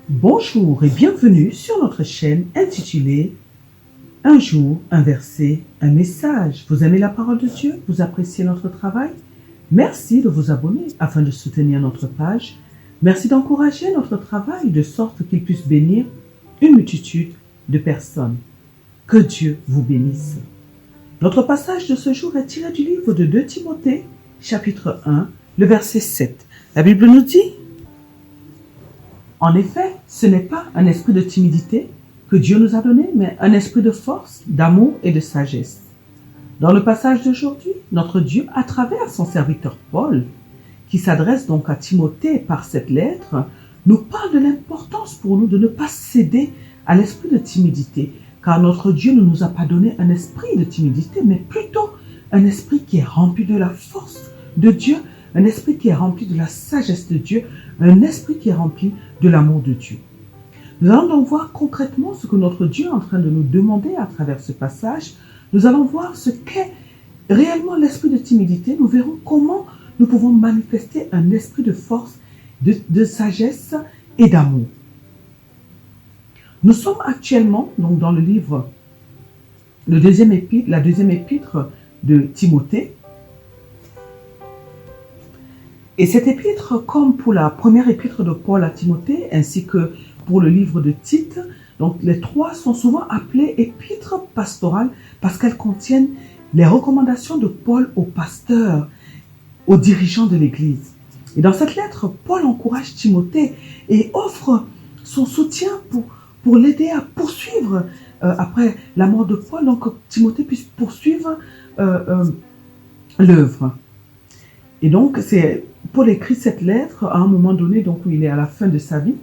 Bonjour et bienvenue sur notre chaîne intitulée Un jour, un verset, un message. Vous aimez la parole de Dieu? Vous appréciez notre travail? Merci de vous abonner afin de soutenir notre page. Merci d'encourager notre travail de sorte qu'il puisse bénir une multitude de personnes. Que Dieu vous bénisse. Notre passage de ce jour est tiré du livre de 2 Timothée, chapitre 1, le verset 7. La Bible nous dit: en effet, ce n'est pas un esprit de timidité que Dieu nous a donné, mais un esprit de force, d'amour et de sagesse. Dans le passage d'aujourd'hui, notre Dieu, à travers son serviteur Paul, qui s'adresse donc à Timothée par cette lettre, nous parle de l'importance pour nous de ne pas céder à l'esprit de timidité, car notre Dieu ne nous a pas donné un esprit de timidité, mais plutôt un esprit qui est rempli de la force de Dieu, un esprit qui est rempli de la sagesse de Dieu, un esprit qui est rempli de l'amour de Dieu. Nous allons donc voir concrètement ce que notre Dieu est en train de nous demander à travers ce passage. Nous allons voir ce qu'est réellement l'esprit de timidité. Nous verrons comment nous pouvons manifester un esprit de force, de sagesse et d'amour. Nous sommes actuellement donc dans le livre, la deuxième épître de Timothée. Et cette épître, comme pour la première épître de Paul à Timothée, ainsi que pour le livre de Tite, donc les trois sont souvent appelées épîtres pastorales parce qu'elles contiennent les recommandations de Paul aux pasteurs, aux dirigeants de l'Église. Et dans cette lettre, Paul encourage Timothée et offre son soutien pour l'aider à poursuivre, après la mort de Paul, donc que Timothée puisse poursuivre l'œuvre. Et donc, Paul écrit cette lettre à un moment donné, donc où il est à la fin de sa vie,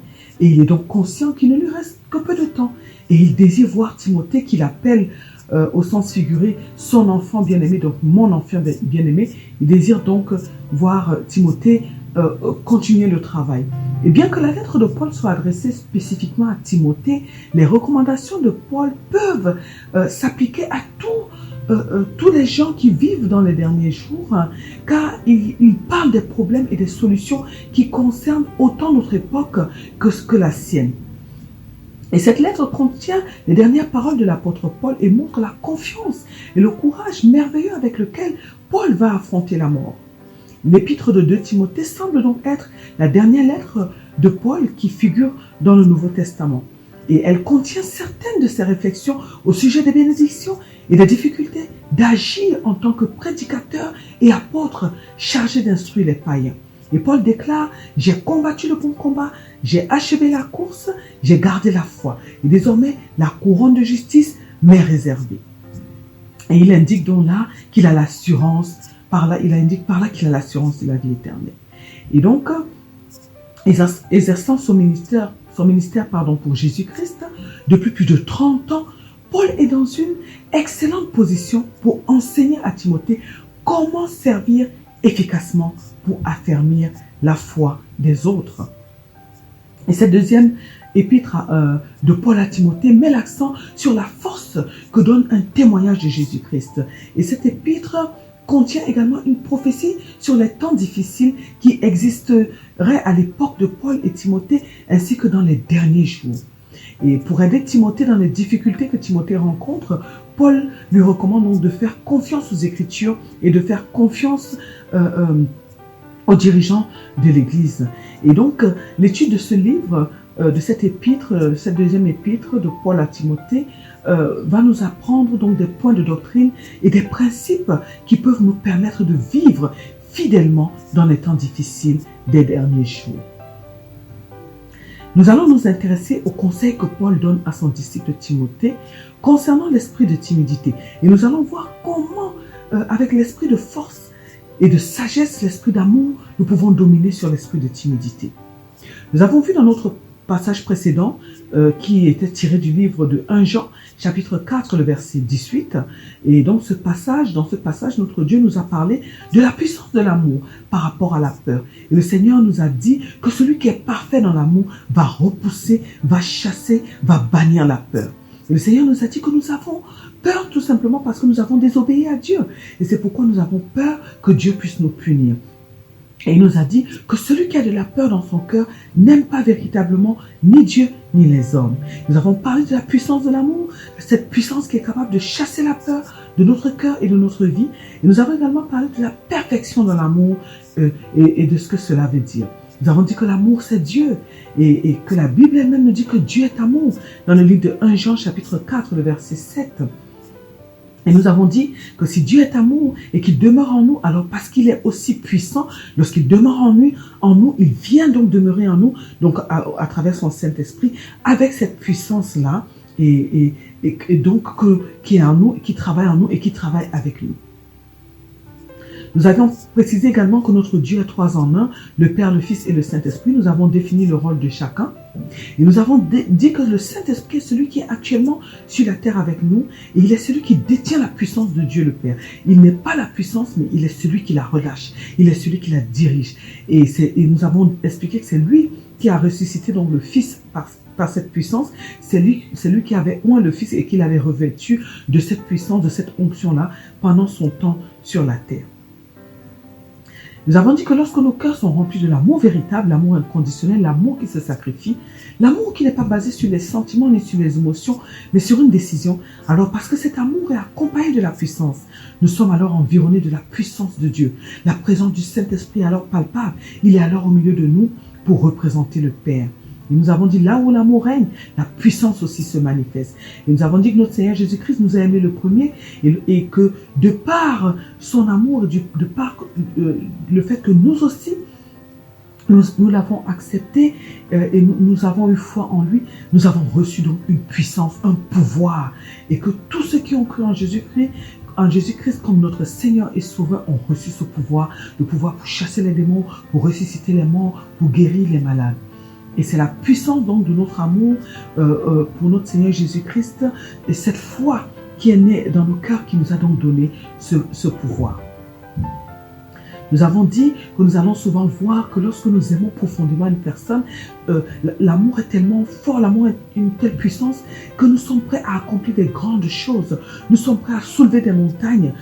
et il est donc conscient qu'il ne lui reste que peu de temps. Et il désire voir Timothée, qu'il appelle au sens figuré son enfant bien-aimé, donc mon enfant bien-aimé. Il désire donc voir Timothée continuer le travail. Et bien que la lettre de Paul soit adressée spécifiquement à Timothée, les recommandations de Paul peuvent s'appliquer à tous les gens qui vivent dans les derniers jours, car il parle des problèmes et des solutions qui concernent autant notre époque que la sienne. Et cette lettre contient les dernières paroles de l'apôtre Paul et montre la confiance et le courage merveilleux avec lequel Paul va affronter la mort. L'épître de 2 Timothée semble donc être la dernière lettre de Paul qui figure dans le Nouveau Testament. Et elle contient certaines de ses réflexions au sujet des bénédictions et des difficultés d'agir en tant que prédicateur et apôtre chargé d'instruire les païens. Et Paul déclare: j'ai combattu le bon combat, j'ai achevé la course, j'ai gardé la foi. Et désormais, la couronne de justice m'est réservée. Et il indique donc là qu'il a l'assurance, il indique par là qu'il a l'assurance de la vie éternelle. Et donc, exerçant son ministère pour Jésus-Christ depuis plus de 30 ans, Paul est dans une excellente position pour enseigner à Timothée comment servir efficacement pour affermir la foi des autres. Et cette deuxième épître de Paul à Timothée met l'accent sur la force que donne un témoignage de Jésus-Christ. Et cette épître contient également une prophétie sur les temps difficiles qui existeraient à l'époque de Paul et Timothée, ainsi que dans les derniers jours. Et pour aider Timothée dans les difficultés que Timothée rencontre, Paul lui recommande donc de faire confiance aux Écritures et de faire confiance aux dirigeants de l'Église. Et donc, l'étude de ce livre, de cette épître, cette deuxième épître de Paul à Timothée, va nous apprendre donc des points de doctrine et des principes qui peuvent nous permettre de vivre fidèlement dans les temps difficiles des derniers jours. Nous allons nous intéresser au conseil que Paul donne à son disciple Timothée concernant l'esprit de timidité. Et nous allons voir comment, avec l'esprit de force et de sagesse, l'esprit d'amour, nous pouvons dominer sur l'esprit de timidité. Nous avons vu dans notre passage précédent, qui était tiré du livre de 1 Jean, chapitre 4, le verset 18. Et dans ce passage, notre Dieu nous a parlé de la puissance de l'amour par rapport à la peur. Et le Seigneur nous a dit que celui qui est parfait dans l'amour va repousser, va chasser, va bannir la peur. Et le Seigneur nous a dit que nous avons peur tout simplement parce que nous avons désobéi à Dieu. Et c'est pourquoi nous avons peur que Dieu puisse nous punir. Et il nous a dit que celui qui a de la peur dans son cœur n'aime pas véritablement ni Dieu ni les hommes. Nous avons parlé de la puissance de l'amour, cette puissance qui est capable de chasser la peur de notre cœur et de notre vie. Et nous avons également parlé de la perfection de l'amour et de ce que cela veut dire. Nous avons dit que l'amour c'est Dieu et que la Bible elle-même nous dit que Dieu est amour. Dans le livre de 1 Jean chapitre 4, le verset 7. Et nous avons dit que si Dieu est amour et qu'il demeure en nous, alors parce qu'il est aussi puissant, lorsqu'il demeure en nous, il vient donc demeurer en nous, donc à travers son Saint-Esprit, avec cette puissance-là, et donc qui est en nous, qui travaille en nous et qui travaille avec nous. Nous avions précisé également que notre Dieu est 3 en 1, le Père, le Fils et le Saint-Esprit. Nous avons défini le rôle de chacun. Et nous avons dit que le Saint-Esprit est celui qui est actuellement sur la terre avec nous. Et il est celui qui détient la puissance de Dieu le Père. Il n'est pas la puissance, mais il est celui qui la relâche. Il est celui qui la dirige. Et nous avons expliqué que c'est lui qui a ressuscité donc le Fils par cette puissance. C'est lui qui avait oint le Fils et qui l'avait revêtu de cette puissance, de cette onction-là pendant son temps sur la terre. Nous avons dit que lorsque nos cœurs sont remplis de l'amour véritable, l'amour inconditionnel, l'amour qui se sacrifie, l'amour qui n'est pas basé sur les sentiments ni sur les émotions, mais sur une décision, alors parce que cet amour est accompagné de la puissance, nous sommes alors environnés de la puissance de Dieu. La présence du Saint-Esprit est alors palpable. Il est alors au milieu de nous pour représenter le Père. Et nous avons dit, là où l'amour règne, la puissance aussi se manifeste. Et nous avons dit que notre Seigneur Jésus-Christ nous a aimés le premier et que de par son amour, de par le fait que nous aussi, nous l'avons accepté et nous avons eu foi en lui, nous avons reçu donc une puissance, un pouvoir. Et que tous ceux qui ont cru en Jésus-Christ comme notre Seigneur et Sauveur ont reçu ce pouvoir, le pouvoir pour chasser les démons, pour ressusciter les morts, pour guérir les malades. Et c'est la puissance donc de notre amour pour notre Seigneur Jésus-Christ et cette foi qui est née dans nos cœurs qui nous a donc donné ce pouvoir. Nous avons dit que nous allons souvent voir que lorsque nous aimons profondément une personne, l'amour est tellement fort, l'amour est une telle puissance que nous sommes prêts à accomplir des grandes choses. Nous sommes prêts à soulever des montagnes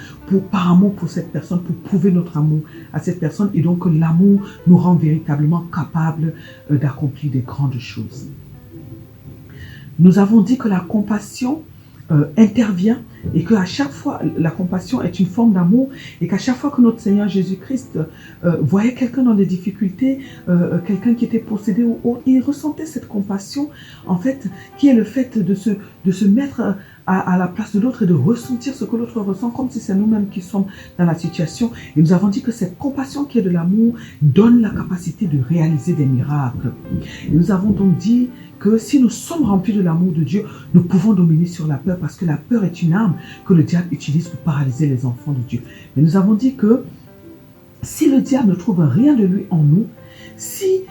par amour pour cette personne, pour prouver notre amour à cette personne. Et donc l'amour nous rend véritablement capables d'accomplir des grandes choses. Nous avons dit que la compassion intervient et qu'à chaque fois, la compassion est une forme d'amour et qu'à chaque fois que notre Seigneur Jésus-Christ voyait quelqu'un dans des difficultés, quelqu'un qui était possédé ou autre, il ressentait cette compassion, en fait, qui est le fait de se mettre à la place de l'autre et de ressentir ce que l'autre ressent comme si c'est nous-mêmes qui sommes dans la situation. Et nous avons dit que cette compassion qui est de l'amour donne la capacité de réaliser des miracles. Et nous avons donc dit que si nous sommes remplis de l'amour de Dieu, nous pouvons dominer sur la peur parce que la peur est une arme que le diable utilise pour paralyser les enfants de Dieu. Mais nous avons dit que si le diable ne trouve rien de lui en nous, si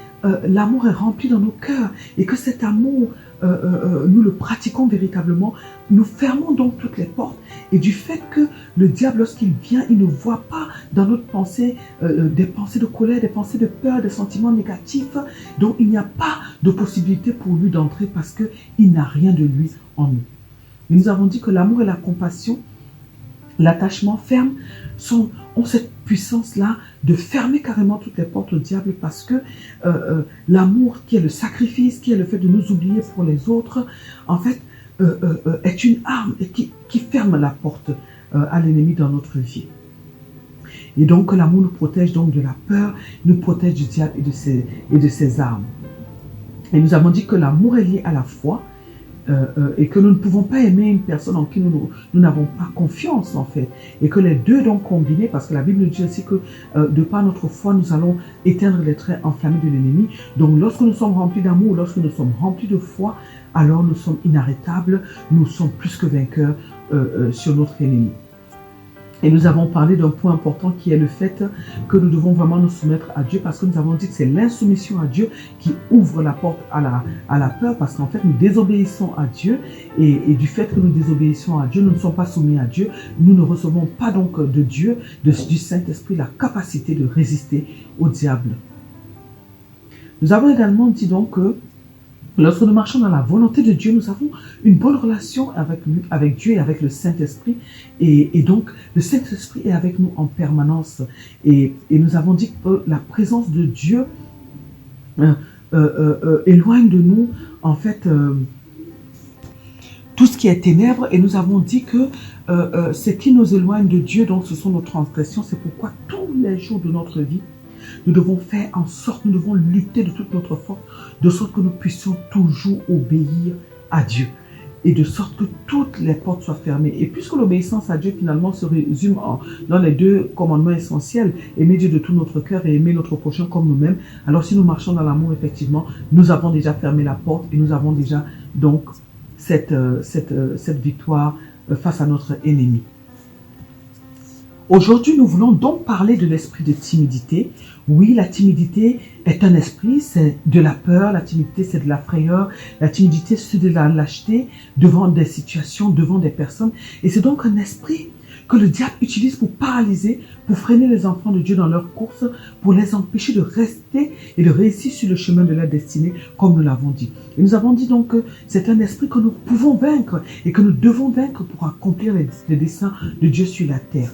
l'amour est rempli dans nos cœurs et que cet amour, nous le pratiquons véritablement, nous fermons donc toutes les portes. Et du fait que le diable, lorsqu'il vient, il ne voit pas dans notre pensée des pensées de colère, des pensées de peur, des sentiments négatifs. Donc il n'y a pas de possibilité pour lui d'entrer parce qu'il n'a rien de lui en nous. Et nous avons dit que l'amour et la compassion, l'attachement ferme, ont cette puissance-là de fermer carrément toutes les portes au diable parce que l'amour qui est le sacrifice, qui est le fait de nous oublier pour les autres, en fait, est une arme qui ferme la porte à l'ennemi dans notre vie. Et donc l'amour nous protège donc de la peur, nous protège du diable et de ses armes. Et nous avons dit que l'amour est lié à la foi, et que nous ne pouvons pas aimer une personne en qui nous n'avons pas confiance en fait, et que les deux donc combinés, parce que la Bible dit aussi que de par notre foi nous allons éteindre les traits enflammés de l'ennemi. Donc lorsque nous sommes remplis d'amour, lorsque nous sommes remplis de foi, alors nous sommes inarrêtables, nous sommes plus que vainqueurs sur notre ennemi. Et nous avons parlé d'un point important qui est le fait que nous devons vraiment nous soumettre à Dieu parce que nous avons dit que c'est l'insoumission à Dieu qui ouvre la porte à la peur parce qu'en fait nous désobéissons à Dieu et du fait que nous désobéissons à Dieu, nous ne sommes pas soumis à Dieu, nous ne recevons pas donc de Dieu, du Saint-Esprit, la capacité de résister au diable. Nous avons également dit donc que Lorsque nous marchons dans la volonté de Dieu, nous avons une bonne relation avec lui, avec Dieu et avec le Saint-Esprit. Et donc, le Saint-Esprit est avec nous en permanence. Et nous avons dit que la présence de Dieu éloigne de nous, en fait, tout ce qui est ténèbres. Et nous avons dit que ce qui nous éloigne de Dieu, donc ce sont nos transgressions. C'est pourquoi tous les jours de notre vie, nous devons faire en sorte, nous devons lutter de toute notre force, de sorte que nous puissions toujours obéir à Dieu. Et de sorte que toutes les portes soient fermées. Et puisque l'obéissance à Dieu finalement se résume dans les deux commandements essentiels, aimer Dieu de tout notre cœur et aimer notre prochain comme nous-mêmes, alors si nous marchons dans l'amour, effectivement, nous avons déjà fermé la porte et nous avons déjà donc cette victoire face à notre ennemi. Aujourd'hui, nous voulons donc parler de l'esprit de timidité. Oui, la timidité est un esprit, c'est de la peur, la timidité c'est de la frayeur, la timidité c'est de la lâcheté devant des situations, devant des personnes. Et c'est donc un esprit que le diable utilise pour paralyser, pour freiner les enfants de Dieu dans leur course, pour les empêcher de rester et de réussir sur le chemin de leur destinée, comme nous l'avons dit. Et nous avons dit donc que c'est un esprit que nous pouvons vaincre et que nous devons vaincre pour accomplir les desseins de Dieu sur la terre.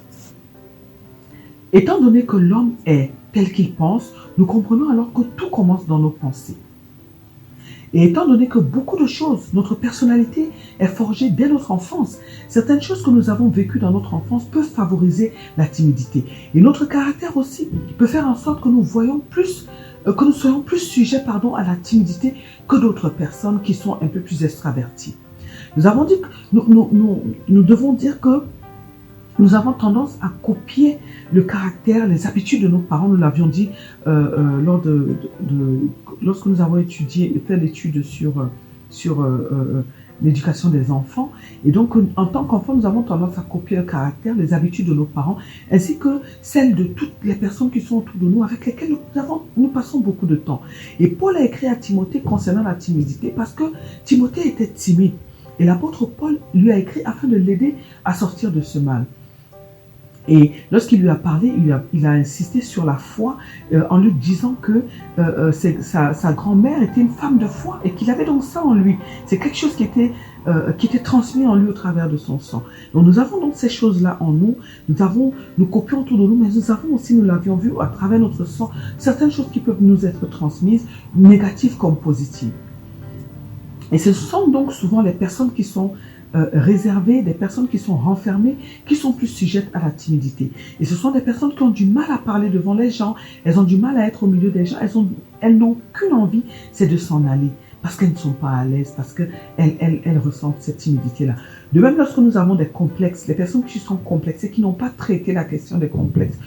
Étant donné que l'homme est tel qu'il pense, nous comprenons alors que tout commence dans nos pensées. Et étant donné que beaucoup de choses, notre personnalité est forgée dès notre enfance, certaines choses que nous avons vécues dans notre enfance peuvent favoriser la timidité. Et notre caractère aussi peut faire en sorte que nous voyons plus, que nous soyons plus sujets, à la timidité que d'autres personnes qui sont un peu plus extraverties. Nous avons dit que nous devons dire que nous avons tendance à copier le caractère, les habitudes de nos parents. Nous l'avions dit lorsque nous avons fait l'étude sur l'éducation des enfants. Et donc, en tant qu'enfant, nous avons tendance à copier le caractère, les habitudes de nos parents, ainsi que celles de toutes les personnes qui sont autour de nous, avec lesquelles nous passons beaucoup de temps. Et Paul a écrit à Timothée concernant la timidité, parce que Timothée était timide. Et l'apôtre Paul lui a écrit afin de l'aider à sortir de ce mal. Et lorsqu'il lui a parlé, il a insisté sur la foi en lui disant que sa grand-mère était une femme de foi et qu'il avait donc ça en lui. C'est quelque chose qui était transmis en lui au travers de son sang. Donc nous avons donc ces choses-là en nous. Nous copions autour de nous, mais nous avons aussi, nous l'avions vu à travers notre sang, certaines choses qui peuvent nous être transmises, négatives comme positives. Et ce sont donc souvent les personnes qui sont réservées, des personnes qui sont renfermées, qui sont plus sujettes à la timidité. Et ce sont des personnes qui ont du mal à parler devant les gens, elles ont du mal à être au milieu des gens, elles n'ont qu'une envie, c'est de s'en aller, parce qu'elles ne sont pas à l'aise, parce qu'elles ressentent cette timidité-là. De même, lorsque nous avons des complexes, les personnes qui sont complexées, qui n'ont pas traité la question des complexes,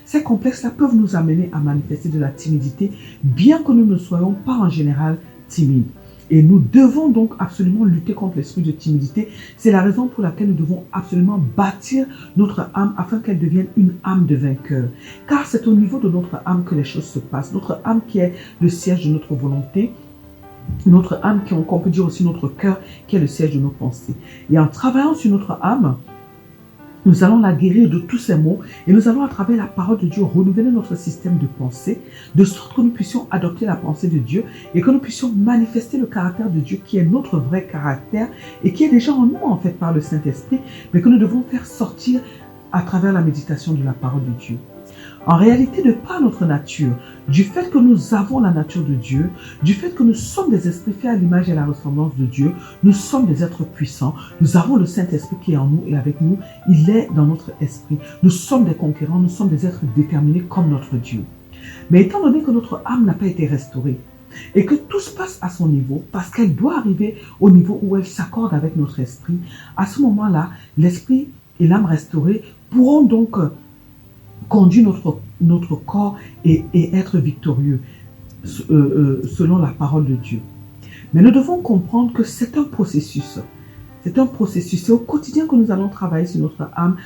ces complexes-là peuvent nous amener à manifester de la timidité, bien que nous ne soyons pas en général timides. Et nous devons donc absolument lutter contre l'esprit de timidité. C'est la raison pour laquelle nous devons absolument bâtir notre âme afin qu'elle devienne une âme de vainqueur. Car c'est au niveau de notre âme que les choses se passent. Notre âme qui est le siège de notre volonté. Notre âme qu'on peut dire aussi notre cœur qui est le siège de nos pensées. Et en travaillant sur notre âme, nous allons la guérir de tous ces maux et nous allons à travers la parole de Dieu renouveler notre système de pensée de sorte que nous puissions adopter la pensée de Dieu et que nous puissions manifester le caractère de Dieu qui est notre vrai caractère et qui est déjà en nous en fait par le Saint-Esprit, mais que nous devons faire sortir à travers la méditation de la parole de Dieu. En réalité, de par notre nature, du fait que nous avons la nature de Dieu, du fait que nous sommes des esprits faits à l'image et à la ressemblance de Dieu, nous sommes des êtres puissants, nous avons le Saint-Esprit qui est en nous et avec nous, il est dans notre esprit. Nous sommes des conquérants, nous sommes des êtres déterminés comme notre Dieu. Mais étant donné que notre âme n'a pas été restaurée et que tout se passe à son niveau, parce qu'elle doit arriver au niveau où elle s'accorde avec notre esprit, à ce moment-là, l'esprit et l'âme restaurée pourront donc conduire notre corps et être victorieux selon la parole de Dieu. Mais nous devons comprendre que c'est un processus. C'est un processus. C'est au quotidien que nous allons travailler sur notre âme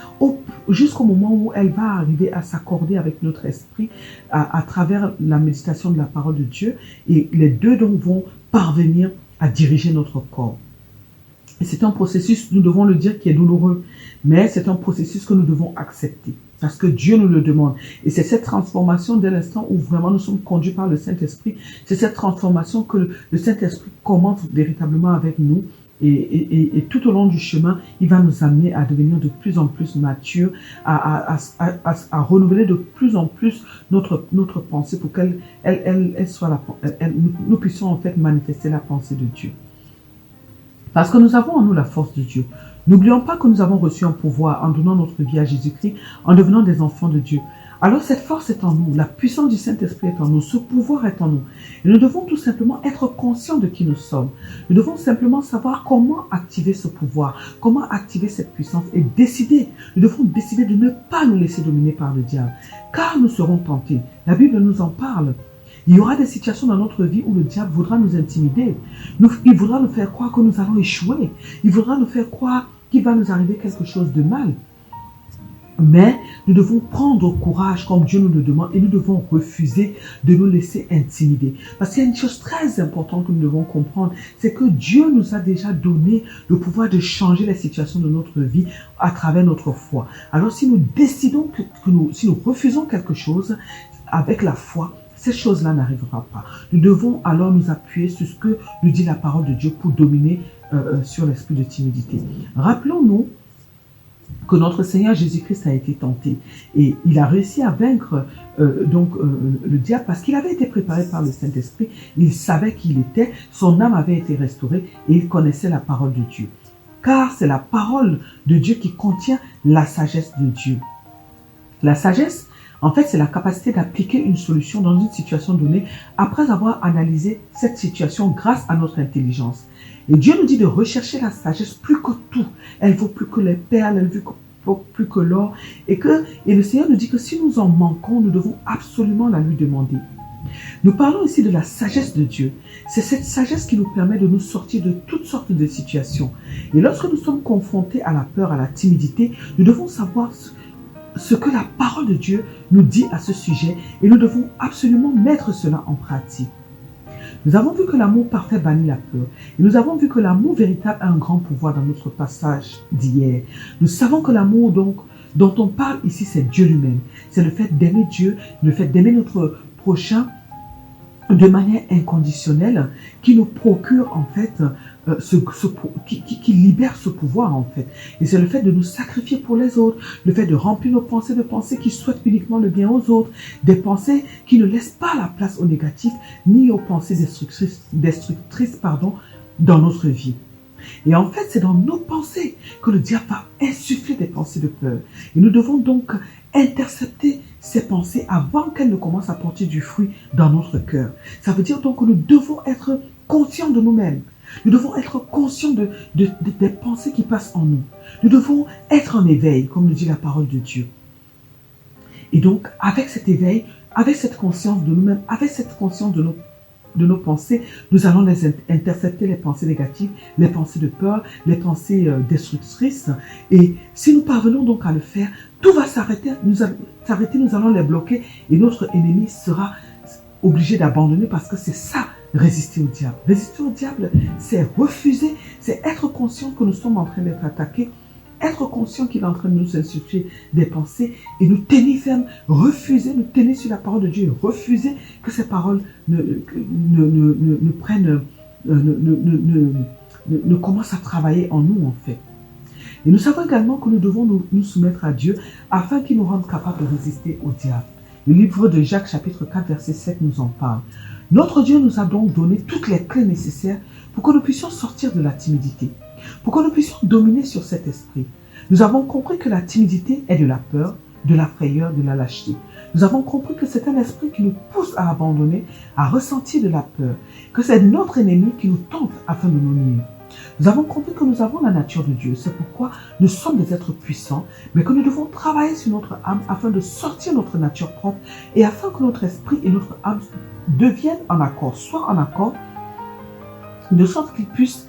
jusqu'au moment où elle va arriver à s'accorder avec notre esprit à travers la méditation de la parole de Dieu. Et les deux donc vont parvenir à diriger notre corps. Et c'est un processus, nous devons le dire, qui est douloureux. Mais c'est un processus que nous devons accepter. parce que Dieu nous le demande. Et c'est cette transformation dès l'instant où vraiment nous sommes conduits par le Saint-Esprit, c'est cette transformation que le Saint-Esprit commence véritablement avec nous. Et tout au long du chemin, il va nous amener à devenir de plus en plus matures, à renouveler de plus en plus notre pensée pour qu'elle soit nous puissions en fait manifester la pensée de Dieu. Parce que nous avons en nous la force de Dieu. N'oublions pas que nous avons reçu un pouvoir en donnant notre vie à Jésus-Christ, en devenant des enfants de Dieu. Alors cette force est en nous, la puissance du Saint-Esprit est en nous, ce pouvoir est en nous. Et nous devons tout simplement être conscients de qui nous sommes. Nous devons simplement savoir comment activer ce pouvoir, comment activer cette puissance et décider. Nous devons décider de ne pas nous laisser dominer par le diable, car nous serons tentés. La Bible nous en parle. Il y aura des situations dans notre vie où le diable voudra nous intimider. Il voudra nous faire croire que nous allons échouer. Il voudra nous faire croire qu'il va nous arriver quelque chose de mal. Mais nous devons prendre courage comme Dieu nous le demande et nous devons refuser de nous laisser intimider. Parce qu'il y a une chose très importante que nous devons comprendre, c'est que Dieu nous a déjà donné le pouvoir de changer les situations de notre vie à travers notre foi. Alors si nous décidons si nous refusons quelque chose avec la foi, cette chose-là n'arrivera pas. Nous devons alors nous appuyer sur ce que nous dit la parole de Dieu pour dominer sur l'esprit de timidité. Rappelons-nous que notre Seigneur Jésus-Christ a été tenté et il a réussi à vaincre le diable parce qu'il avait été préparé par le Saint-Esprit, il savait qui il était, son âme avait été restaurée et il connaissait la parole de Dieu. Car c'est la parole de Dieu qui contient la sagesse de Dieu. La sagesse, en fait, c'est la capacité d'appliquer une solution dans une situation donnée après avoir analysé cette situation grâce à notre intelligence. Et Dieu nous dit de rechercher la sagesse plus que tout. Elle vaut plus que les perles, elle vaut plus que l'or. Et le Seigneur nous dit que si nous en manquons, nous devons absolument la lui demander. Nous parlons ici de la sagesse de Dieu. C'est cette sagesse qui nous permet de nous sortir de toutes sortes de situations. Et lorsque nous sommes confrontés à la peur, à la timidité, nous devons savoir ce que la parole de Dieu nous dit à ce sujet et nous devons absolument mettre cela en pratique. Nous avons vu que l'amour parfait bannit la peur. Et nous avons vu que l'amour véritable a un grand pouvoir dans notre passage d'hier. Nous savons que l'amour dont on parle ici, c'est Dieu lui-même. C'est le fait d'aimer Dieu, le fait d'aimer notre prochain de manière inconditionnelle qui nous procure en fait, qui libère ce pouvoir en fait. Et c'est le fait de nous sacrifier pour les autres, le fait de remplir nos pensées de pensées qui souhaitent uniquement le bien aux autres, des pensées qui ne laissent pas la place au négatif ni aux pensées destructrices dans notre vie. Et en fait, c'est dans nos pensées que le diable va insuffler des pensées de peur. Et nous devons donc intercepter ces pensées avant qu'elles ne commencent à porter du fruit dans notre cœur. Ça veut dire donc que nous devons être conscients de nous-mêmes. Nous devons être conscients des pensées qui passent en nous. Nous devons être en éveil, comme le dit la parole de Dieu. Et donc, avec cet éveil, avec cette conscience de nous-mêmes, avec cette conscience de nos pensées, nous allons intercepter les pensées négatives, les pensées de peur, les pensées destructrices. Et si nous parvenons donc à le faire, tout va s'arrêter, nous allons les bloquer et notre ennemi sera obligé d'abandonner parce que c'est ça, résister au diable. Résister au diable, c'est refuser, c'est être conscient que nous sommes en train d'être attaqués, être conscient qu'il est en train de nous insuffler des pensées et nous tenir ferme, refuser, nous tenir sur la parole de Dieu, refuser que ces paroles ne commencent à travailler en nous en fait. Et nous savons également que nous devons nous soumettre à Dieu afin qu'il nous rende capables de résister au diable. Le livre de Jacques chapitre 4 verset 7 nous en parle. Notre Dieu nous a donc donné toutes les clés nécessaires pour que nous puissions sortir de la timidité, pour que nous puissions dominer sur cet esprit. Nous avons compris que la timidité est de la peur, de la frayeur, de la lâcheté. Nous avons compris que c'est un esprit qui nous pousse à abandonner, à ressentir de la peur, que c'est notre ennemi qui nous tente afin de nous nuire. Nous avons compris que nous avons la nature de Dieu, c'est pourquoi nous sommes des êtres puissants, mais que nous devons travailler sur notre âme afin de sortir notre nature propre et afin que notre esprit et notre âme deviennent en accord, soient en accord, de sorte qu'ils puissent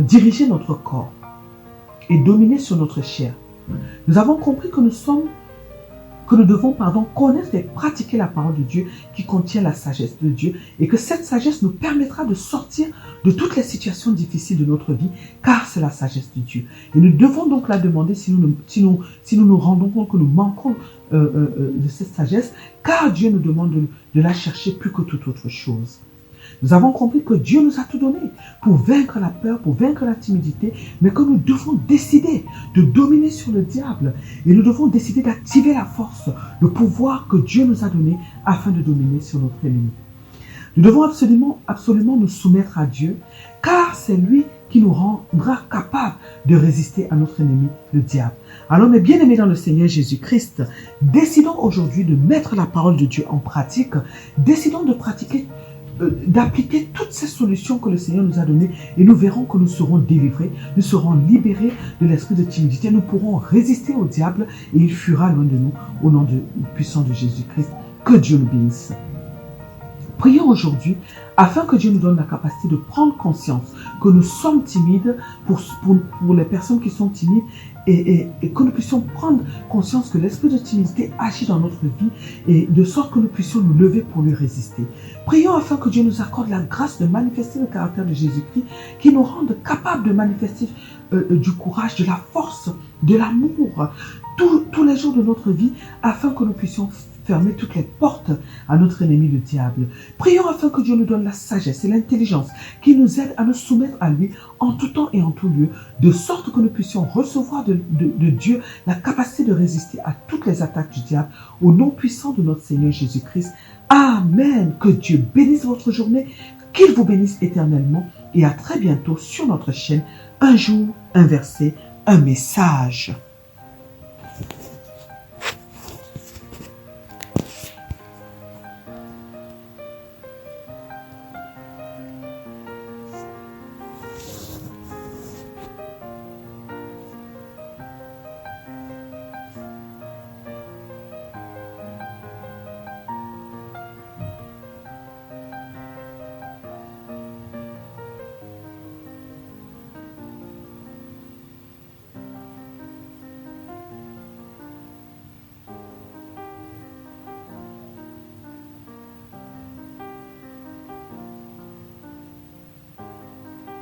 diriger notre corps et dominer sur notre chair. Nous avons compris que nous sommes que nous devons, connaître et pratiquer la parole de Dieu qui contient la sagesse de Dieu et que cette sagesse nous permettra de sortir de toutes les situations difficiles de notre vie, car c'est la sagesse de Dieu. Et nous devons donc la demander si nous nous rendons compte que nous manquons de cette sagesse, car Dieu nous demande de la chercher plus que toute autre chose. Nous avons compris que Dieu nous a tout donné pour vaincre la peur, pour vaincre la timidité, mais que nous devons décider de dominer sur le diable et nous devons décider d'activer la force, le pouvoir que Dieu nous a donné afin de dominer sur notre ennemi. Nous devons absolument nous soumettre à Dieu, car c'est lui qui nous rendra capables de résister à notre ennemi, le diable. Alors, mes bien-aimés dans le Seigneur Jésus-Christ, décidons aujourd'hui de mettre la parole de Dieu en pratique, décidons d'appliquer toutes ces solutions que le Seigneur nous a données et nous verrons que nous serons délivrés, nous serons libérés de l'esprit de timidité, nous pourrons résister au diable et il fuira loin de nous au nom puissant de Jésus-Christ. Que Dieu nous bénisse. Prions aujourd'hui afin que Dieu nous donne la capacité de prendre conscience que nous sommes timides pour les personnes qui sont timides et que nous puissions prendre conscience que l'esprit de timidité agit dans notre vie et de sorte que nous puissions nous lever pour lui résister. Prions afin que Dieu nous accorde la grâce de manifester le caractère de Jésus-Christ qui nous rende capables de manifester du courage, de la force, de l'amour tous les jours de notre vie afin que nous puissions fermer toutes les portes à notre ennemi le diable. Prions afin que Dieu nous donne la sagesse et l'intelligence qui nous aide à nous soumettre à lui en tout temps et en tout lieu, de sorte que nous puissions recevoir de Dieu la capacité de résister à toutes les attaques du diable au nom puissant de notre Seigneur Jésus-Christ. Amen. Que Dieu bénisse votre journée, qu'il vous bénisse éternellement et à très bientôt sur notre chaîne. Un jour, un verset, un message.